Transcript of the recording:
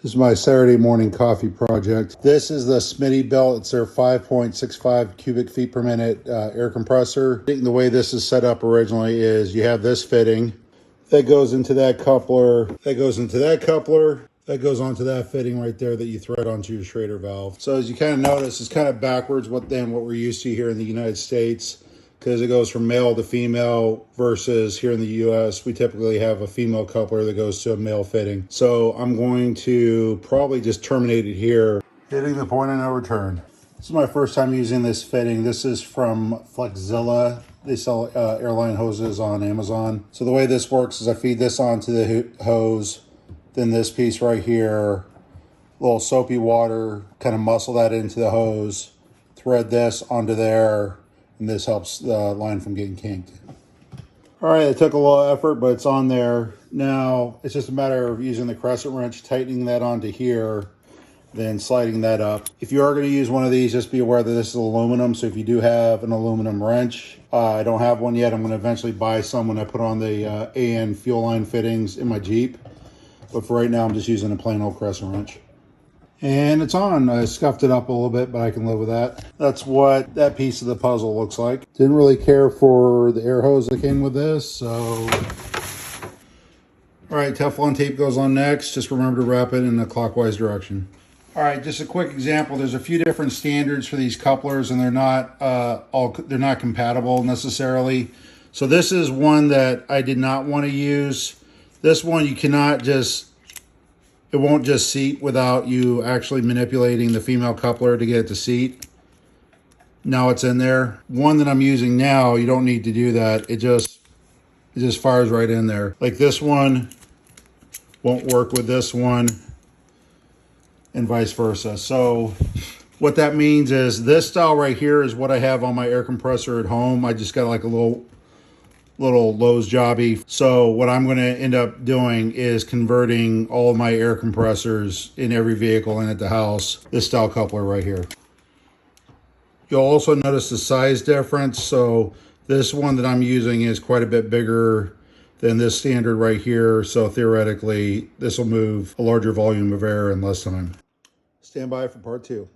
This is my Saturday morning coffee project. This is the Smittybilt. It's their 5.65 cubic feet per minute air compressor. The way this is set up originally is you have this fitting that goes into that coupler, that goes into that coupler, that goes onto that fitting right there that you thread onto your Schrader valve. So as you kind of notice, it's kind of backwards than what we're used to here in the United States, because it goes from male to female versus here in the US, we typically have a female coupler that goes to a male fitting. So I'm going to probably just terminate it here, hitting the point of no return. This is my first time using this fitting. This is from Flexzilla. They sell airline hoses on Amazon. So the way this works is I feed this onto the hose, then this piece right here, a little soapy water, kind of muscle that into the hose, thread this onto there, and this helps the line from getting kinked. All right, it took a little effort, but it's on there. Now, it's just a matter of using the crescent wrench, tightening that onto here, then sliding that up. If you are gonna use one of these, just be aware that this is aluminum, so if you do have an aluminum wrench, I don't have one yet. I'm gonna eventually buy some when I put on the AN fuel line fittings in my Jeep. But for right now, I'm just using a plain old crescent wrench. And it's on. I scuffed it up a little bit, but I can live with that. That's what that piece of the puzzle looks like. Didn't really care for the air hose that came with this, so. All right, Teflon tape goes on next. Just remember to wrap it in a clockwise direction. All right, just a quick example. There's a few different standards for these couplers, and they're not compatible necessarily. So this is one that I did not want to use. This one you cannot just, it won't just seat without you actually manipulating the female coupler to get it to seat. Now it's in there. One that I'm using now, you don't need to do that. It just fires right in there. Like this one won't work with this one and vice versa. So what that means is this style right here is what I have on my air compressor at home. I just got like a little Lowe's jobby. So what I'm going to end up doing is converting all of my air compressors in every vehicle and at the house, this style coupler right here. You'll also notice the size difference. So this one that I'm using is quite a bit bigger than this standard right here. So theoretically, this will move a larger volume of air in less time. Stand by for part 2.